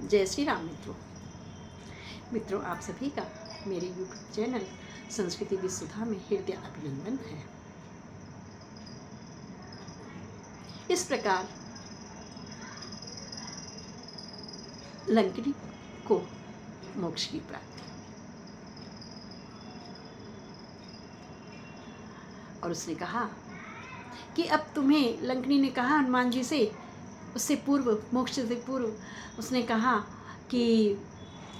जय श्री राम मित्रों, आप सभी का मेरे YouTube चैनल संस्कृति विसुधा में हृदय अभिनंदन है। इस प्रकार लंकिनी को मोक्ष की प्राप्ति, और उसने कहा कि अब तुम्हें, लंकिनी ने कहा हनुमान जी से, उससे पूर्व, मोक्ष से पूर्व उसने कहा कि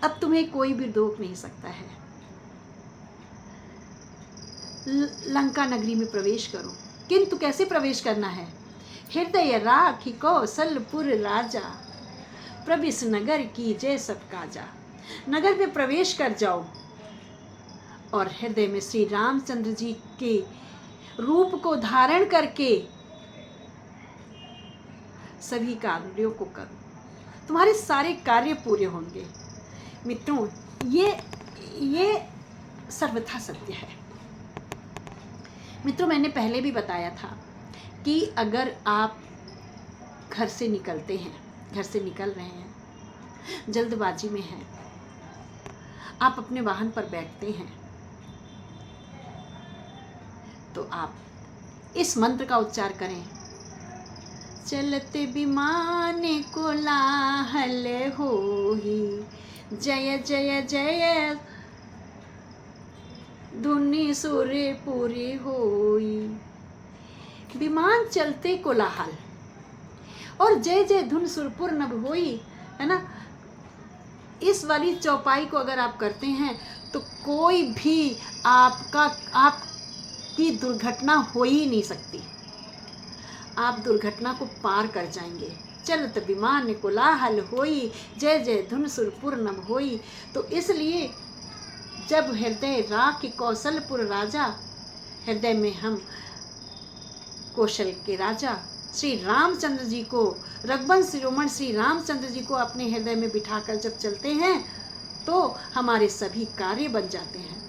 अब तुम्हें कोई भी रोक नहीं सकता है, लंका नगरी में प्रवेश करो। किंतु कैसे प्रवेश करना है? हृदय राखी कौशलपुर राजा, प्रविश नगर की जय सब काजा। नगर में प्रवेश कर जाओ और हृदय में श्री रामचंद्र जी के रूप को धारण करके सभी कार्यों को करो, तुम्हारे सारे कार्य पूरे होंगे। मित्रों, ये सर्वथा सत्य है। मित्रों, मैंने पहले भी बताया था कि अगर आप घर से निकलते हैं, घर से निकल रहे हैं, जल्दबाजी में हैं, आप अपने वाहन पर बैठते हैं, तो आप इस मंत्र का उच्चार करें। चलते विमान कोलाहल होहि, जय जय जय धुनि सुरपुरी होई। विमान चलते कोलाहल और जय जय धुन सुरपुर नभ होई, है ना। इस वाली चौपाई को अगर आप करते हैं तो कोई भी आपकी दुर्घटना हो ही नहीं सकती, आप दुर्घटना को पार कर जाएंगे। चलत विमान कोलाहल होई, जय जय धुन सुरपुर नभ होई। तो इसलिए जब हृदय राखी कौशलपुर राजा, हृदय में हम कौशल के राजा श्री रामचंद्र जी को, रघुवंश शिरोमणि श्री रामचंद्र जी को अपने हृदय में बिठाकर जब चलते हैं तो हमारे सभी कार्य बन जाते हैं।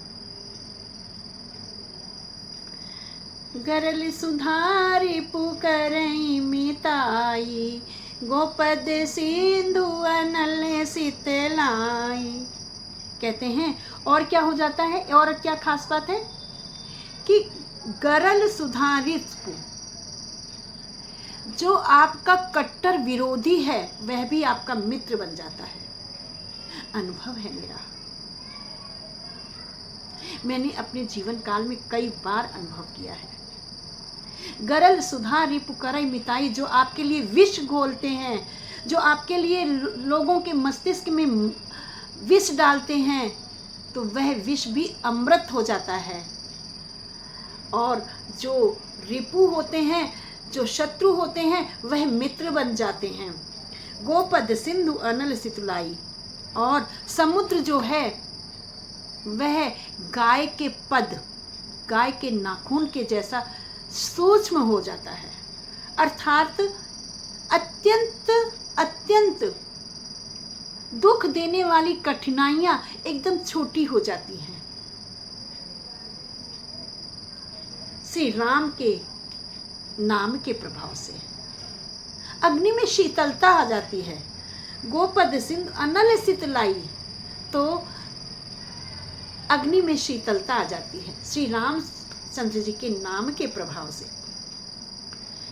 गरल सुधारी पुकरई मिताई, गोपद सिंधु अनल शीतलाई। कहते हैं और क्या हो जाता है, और क्या खास बात है कि गरल सुधारित, जो आपका कट्टर विरोधी है वह भी आपका मित्र बन जाता है। अनुभव है मेरा, मैंने अपने जीवन काल में कई बार अनुभव किया है। गरल सुधा रिपु करई मिताई, जो आपके लिए विष घोलते हैं, जो आपके लिए लोगों के मस्तिष्क में विष डालते हैं, तो वह विष भी अमृत हो जाता है। और जो रिपु होते हैं, जो शत्रु होते हैं, वह मित्र बन जाते हैं। गोपद सिंधु अनल शीतलाई, और समुद्र जो है वह गाय के पद, गाय के नाखून के जैसा सूक्ष्म हो जाता है, अर्थात अत्यंत अत्यंत दुख देने वाली कठिनाइयां एकदम छोटी हो जाती हैं। श्री राम के नाम के प्रभाव से अग्नि में शीतलता आ जाती है। गोपद सिंधु अनल शीतलाई, तो अग्नि में शीतलता आ जाती है श्री रामचंद्र जी के नाम के प्रभाव से।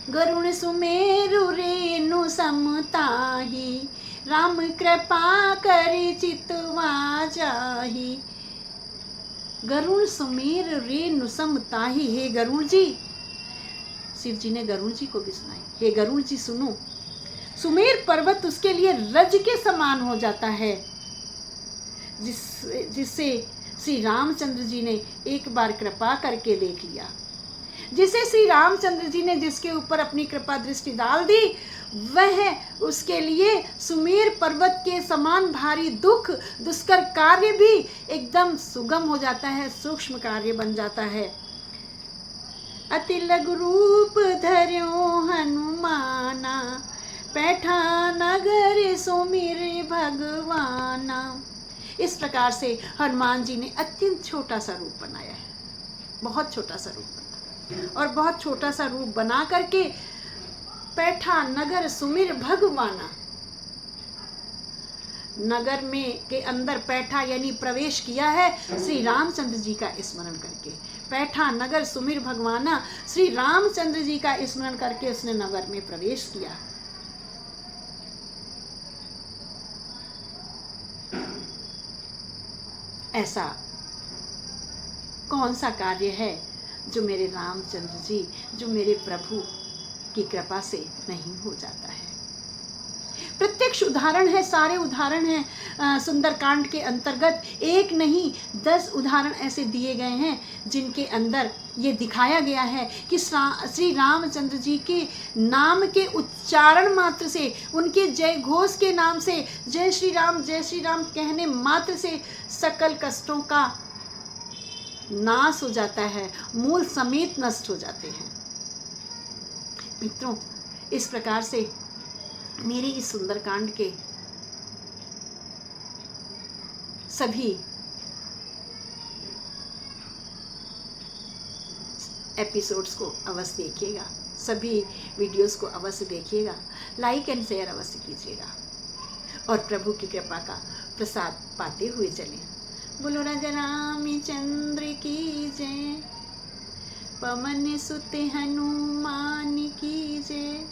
गरुण सुमेरु रेणु समताही, राम कृपा करि चितवा जाही। गरुण सुमेर रेणु समताही, हे गरुण जी, शिव जी ने गरुण जी को भी सुनाई, हे गरुण जी सुनो। सुमेर पर्वत उसके लिए रज के समान हो जाता है, जिससे श्री रामचंद्र जी ने एक बार कृपा करके देख लिया, जिसे श्री रामचंद्र जी ने जिसके ऊपर अपनी कृपा दृष्टि डाल दी, वह उसके लिए सुमेर पर्वत के समान भारी दुख दुष्कर कार्य भी एकदम सुगम हो जाता है, सूक्ष्म कार्य बन जाता है। अति लघु रूप धर्यो हनुमाना, पैठा नगर सुमिर भगवाना। इस प्रकार से हनुमान जी ने अत्यंत छोटा सा रूप बनाया है, बहुत छोटा सा रूप बना, और बहुत छोटा सा रूप बना करके पैठा नगर सुमिर भगवाना, नगर में के अंदर पैठा यानी प्रवेश किया है श्री रामचंद्र जी का स्मरण करके। पैठा नगर सुमिर भगवाना, श्री रामचंद्र जी का स्मरण करके उसने नगर में प्रवेश किया। ऐसा कौन सा कार्य है जो मेरे रामचंद्र जी, जो मेरे प्रभु की कृपा से नहीं हो जाता है। प्रत्यक्ष उदाहरण है, सारे उदाहरण हैं सुंदरकांड के अंतर्गत। एक नहीं 10 उदाहरण ऐसे दिए गए हैं जिनके अंदर ये दिखाया गया है कि श्री रामचंद्र जी के नाम के उच्चारण मात्र से, उनके जय घोष के नाम से, जय श्री राम कहने मात्र से सकल कष्टों का नाश हो जाता है, मूल समेत नष्ट हो जाते हैं। मित्रों, इस प्रकार से मेरे इस सुंदरकांड के सभी एपिसोड्स को अवश्य देखिएगा, सभी वीडियोस को अवश्य देखिएगा, लाइक एंड शेयर अवश्य कीजिएगा और प्रभु की कृपा का प्रसाद पाते हुए चलें। बोलो राजा रामचंद्र की जय, पवन सुत हनुमान की जय।